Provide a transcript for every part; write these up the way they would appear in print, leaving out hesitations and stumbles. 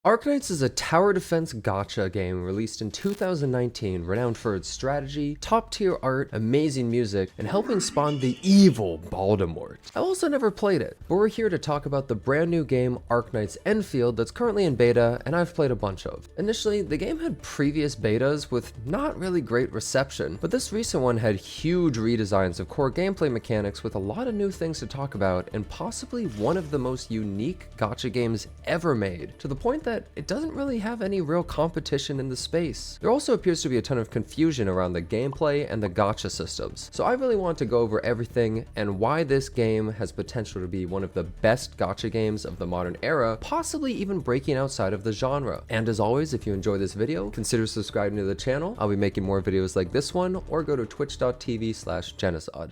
Arknights is a tower defense gacha game released in 2019, renowned for its strategy, top-tier art, amazing music, and helping spawn the evil Voldemort. I also never played it, but we're here to talk about the brand new game Arknights Enfield that's currently in beta and I've played a bunch of. Initially, the game had previous betas with not really great reception, but this recent one had huge redesigns of core gameplay mechanics with a lot of new things to talk about and possibly one of the most unique gacha games ever made, to the point that it doesn't really have any real competition in the space. There also appears to be a ton of confusion around the gameplay and the gacha systems, so I really want to go over everything and why this game has potential to be one of the best gacha games of the modern era, possibly even breaking outside of the genre. And as always, if you enjoy this video, consider subscribing to the channel. I'll be making more videos like this one, or go to twitch.tv/Jenazad.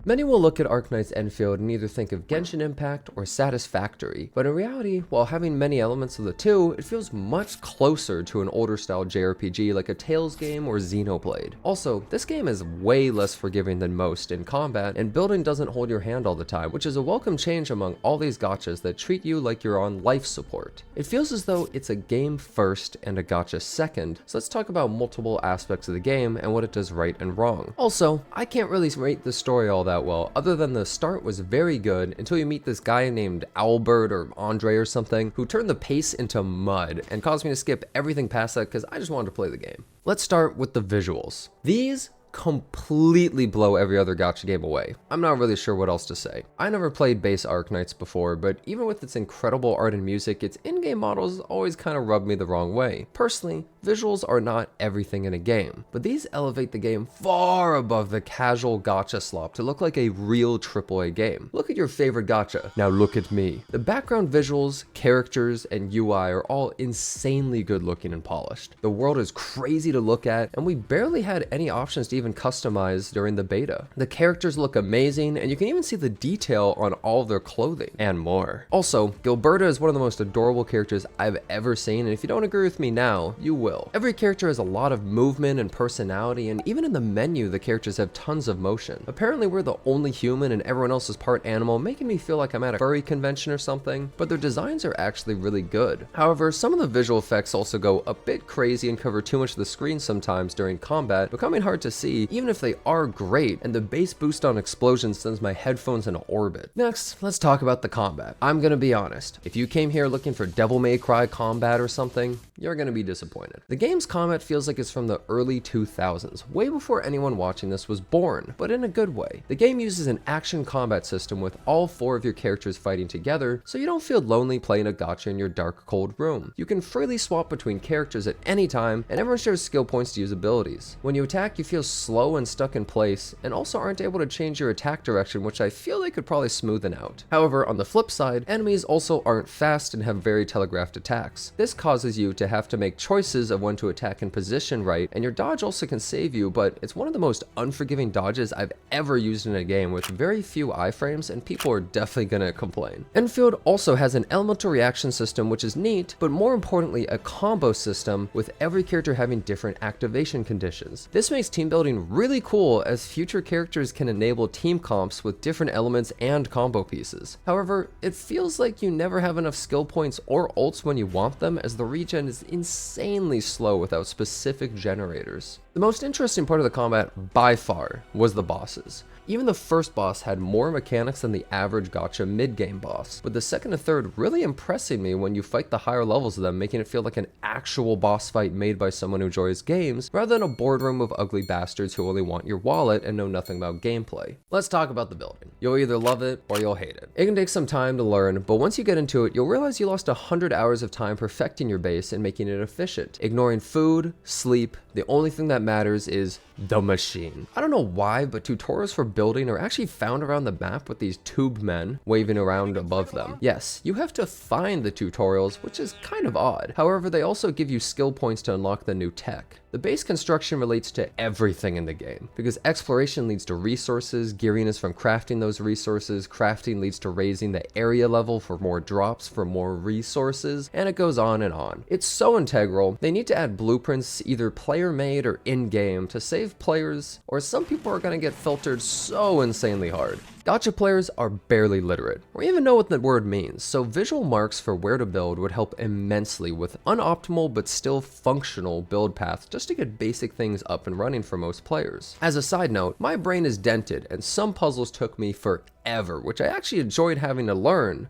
Many will look at Arknights Enfield and either think of Genshin Impact or Satisfactory, but in reality, while having many elements of the two, it feels much closer to an older style JRPG like a Tales game or Xenoblade. Also, this game is way less forgiving than most in combat, and building doesn't hold your hand all the time, which is a welcome change among all these gachas that treat you like you're on life support. It feels as though it's a game first and a gacha second, so let's talk about multiple aspects of the game and what it does right and wrong. Also, I can't really rate the story all that well, other than the start was very good until you meet this guy named Albert or Andre or something who turned the pace into mud and caused me to skip everything past that because I just wanted to play the game. Let's start with the visuals. These completely blow every other gacha game away. I'm not really sure what else to say. I never played base Arknights before, but even with its incredible art and music, its in-game models always kind of rub me the wrong way. Personally, visuals are not everything in a game, but these elevate the game far above the casual gacha slop to look like a real AAA game. Look at your favorite gacha, now look at me. The background visuals, characters, and UI are all insanely good looking and polished. The world is crazy to look at, and we barely had any options to even customize during the beta. The characters look amazing, and you can even see the detail on all of their clothing and more. Also, Gilberta is one of the most adorable characters I've ever seen, and if you don't agree with me now, you will. Every character has a lot of movement and personality, and even in the menu, the characters have tons of motion. Apparently, we're the only human and everyone else is part animal, making me feel like I'm at a furry convention or something, but their designs are actually really good. However, some of the visual effects also go a bit crazy and cover too much of the screen sometimes during combat, becoming hard to see even if they are great, and the bass boost on explosions sends my headphones into orbit. Next, let's talk about the combat. I'm gonna be honest, if you came here looking for Devil May Cry combat or something, you're gonna be disappointed. The game's combat feels like it's from the early 2000s, way before anyone watching this was born, but in a good way. The game uses an action combat system with all four of your characters fighting together, so you don't feel lonely playing a gacha in your dark, cold room. You can freely swap between characters at any time, and everyone shares skill points to use abilities. When you attack, you feel slow and stuck in place, and also aren't able to change your attack direction, which I feel they could probably smoothen out. However, on the flip side, enemies also aren't fast and have very telegraphed attacks. This causes you to have to make choices of when to attack and position right, and your dodge also can save you, but it's one of the most unforgiving dodges I've ever used in a game with very few iframes, and people are definitely gonna complain. Enfield also has an elemental reaction system, which is neat, but more importantly, a combo system with every character having different activation conditions. This makes team building really cool, as future characters can enable team comps with different elements and combo pieces. However, it feels like you never have enough skill points or ults when you want them, as the regen is insanely slow without specific generators. The most interesting part of the combat by far was the bosses. Even the first boss had more mechanics than the average gacha mid-game boss, with the second and third really impressing me when you fight the higher levels of them, making it feel like an actual boss fight made by someone who enjoys games, rather than a boardroom of ugly bastards who only want your wallet and know nothing about gameplay. Let's talk about the building. You'll either love it or you'll hate it. It can take some time to learn, but once you get into it, you'll realize you lost 100 hours of time perfecting your base and making it efficient. Ignoring food, sleep, the only thing that matters is the machine. I don't know why, but tutorials for building are actually found around the map with these tube men waving around above them. Yes, you have to find the tutorials, which is kind of odd. However, they also give you skill points to unlock the new tech. The base construction relates to everything in the game, because exploration leads to resources, gearing is from crafting those resources, crafting leads to raising the area level for more drops for more resources, and it goes on and on. It's so integral, they need to add blueprints either player made or in-game to save save players, or some people are gonna get filtered so insanely hard. Gacha players are barely literate, or even know what the word means, so visual marks for where to build would help immensely with unoptimal but still functional build paths just to get basic things up and running for most players. As a side note, my brain is dented and some puzzles took me forever, which I actually enjoyed having to learn.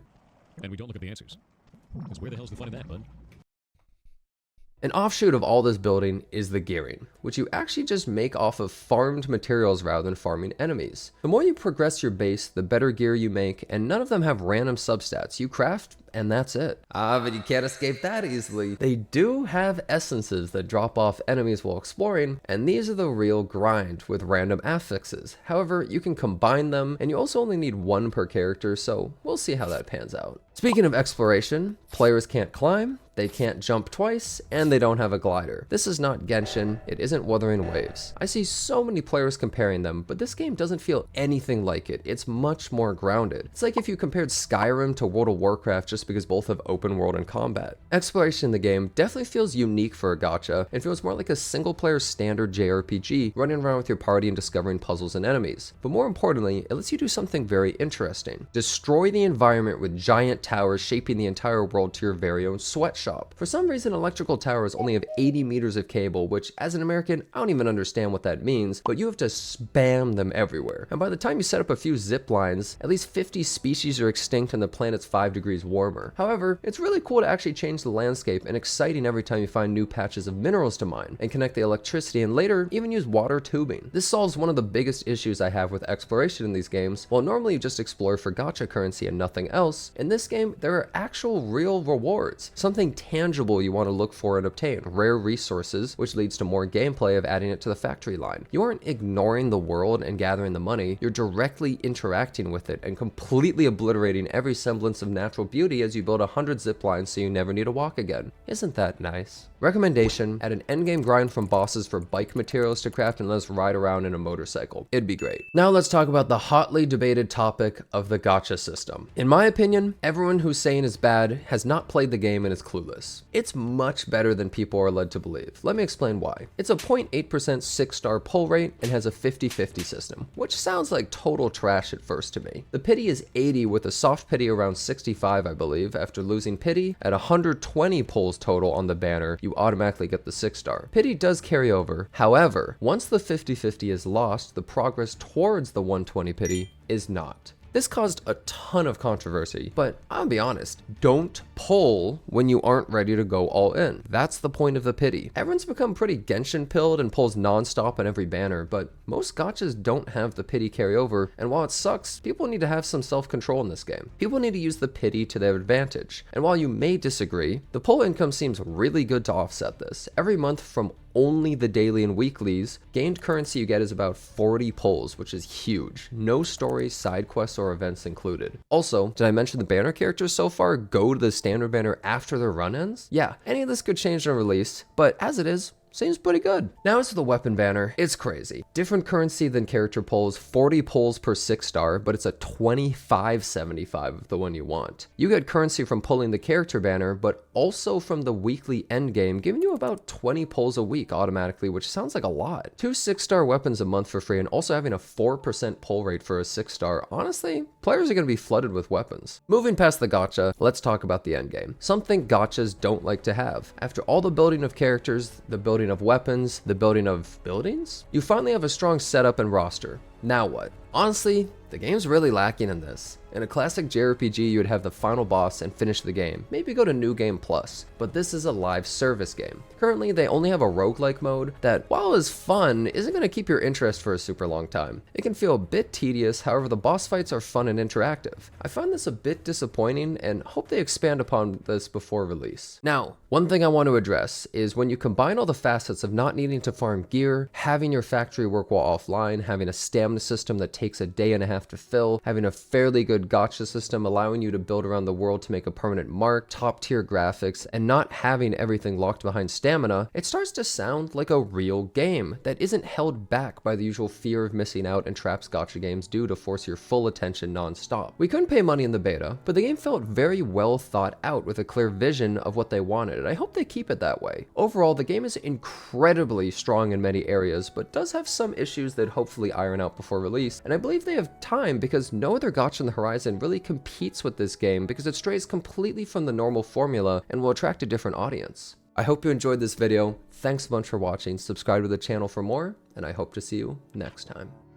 And we don't look at the answers. Because where the hell's the fun in that, bud? An offshoot of all this building is the gearing, which you actually just make off of farmed materials rather than farming enemies. The more you progress your base, the better gear you make, and none of them have random substats. You craft, and that's it. But you can't escape that easily. They do have essences that drop off enemies while exploring, and these are the real grind with random affixes. However, you can combine them, and you also only need one per character, so we'll see how that pans out. Speaking of exploration, players can't climb, they can't jump twice, and they don't have a glider. This is not Genshin, it isn't Wuthering Waves. I see so many players comparing them, but this game doesn't feel anything like it. It's much more grounded. It's like if you compared Skyrim to World of Warcraft just because both have open world and combat. Exploration in the game definitely feels unique for a gacha, and feels more like a single player standard JRPG, running around with your party and discovering puzzles and enemies. But more importantly, it lets you do something very interesting. Destroy the environment with giant towers shaping the entire world to your very own sweatshop. For some reason, electrical towers only have 80 meters of cable, which as an American, I don't even understand what that means, but you have to spam them everywhere. And by the time you set up a few zip lines, at least 50 species are extinct and the planet's 5 degrees warmer. However, it's really cool to actually change the landscape and exciting every time you find new patches of minerals to mine and connect the electricity and later even use water tubing. This solves one of the biggest issues I have with exploration in these games. While normally you just explore for gacha currency and nothing else, in this game there are actual real rewards, something tangible you want to look for and obtain, rare resources, which leads to more gameplay of adding it to the factory line. You aren't ignoring the world and gathering the money, you're directly interacting with it and completely obliterating every semblance of natural beauty as you build 100 zip lines so you never need to walk again. Isn't that nice? Recommendation, add an endgame grind from bosses for bike materials to craft and let us ride around in a motorcycle. It'd be great. Now let's talk about the hotly debated topic of the gacha system. In my opinion, everyone who's saying it's bad has not played the game and is clueless. It's much better than people are led to believe. Let me explain why. It's a 0.8% 6-star pull rate and has a 50-50 system, which sounds like total trash at first to me. The pity is 80 with a soft pity around 65, I believe. After losing pity, at 120 pulls total on the banner, you automatically get the 6-star. Pity does carry over. However, once the 50-50 is lost, the progress towards the 120 pity is not. This caused a ton of controversy, but I'll be honest, don't pull when you aren't ready to go all in. That's the point of the pity. Everyone's become pretty Genshin pilled and pulls non-stop on every banner, but most gachas don't have the pity carryover, and while it sucks, people need to have some self-control in this game. People need to use the pity to their advantage, and while you may disagree, the pull income seems really good to offset this. Every month from only the daily and weeklies, gained currency you get is about 40 pulls, which is huge. No stories, side quests, or events included. Also, did I mention the banner characters so far go to the standard banner after their run ends? Yeah, any of this could change on release, but as it is, seems pretty good. Now as for the weapon banner, it's crazy. Different currency than character pulls, 40 pulls per 6-star, but it's a 25.75 of the one you want. You get currency from pulling the character banner, but also from the weekly endgame, giving you about 20 pulls a week automatically, which sounds like a lot. 2 6-star weapons a month for free, and also having a 4% pull rate for a 6-star. Honestly, players are going to be flooded with weapons. Moving past the gacha, let's talk about the endgame. Something gachas don't like to have. After all the building of characters, the building of weapons, the building of buildings, you finally have a strong setup and roster. Now what? Honestly, the game's really lacking in this. In a classic JRPG, you would have the final boss and finish the game, maybe go to New Game Plus, but this is a live service game. Currently, they only have a roguelike mode that, while is fun, isn't going to keep your interest for a super long time. It can feel a bit tedious, however the boss fights are fun and interactive. I find this a bit disappointing and hope they expand upon this before release. Now, one thing I want to address is when you combine all the facets of not needing to farm gear, having your factory work while offline, having a stamina stamina system that takes a day and a half to fill, having a fairly good gacha system allowing you to build around the world to make a permanent mark, top tier graphics, and not having everything locked behind stamina, it starts to sound like a real game that isn't held back by the usual fear of missing out and traps gacha games do to force your full attention non-stop. We couldn't pay money in the beta, but the game felt very well thought out with a clear vision of what they wanted, and I hope they keep it that way. Overall, the game is incredibly strong in many areas, but does have some issues that hopefully iron out before release, and I believe they have time because no other gacha on the horizon really competes with this game because it strays completely from the normal formula and will attract a different audience. I hope you enjoyed this video. Thanks a bunch for watching. Subscribe to the channel for more, and I hope to see you next time.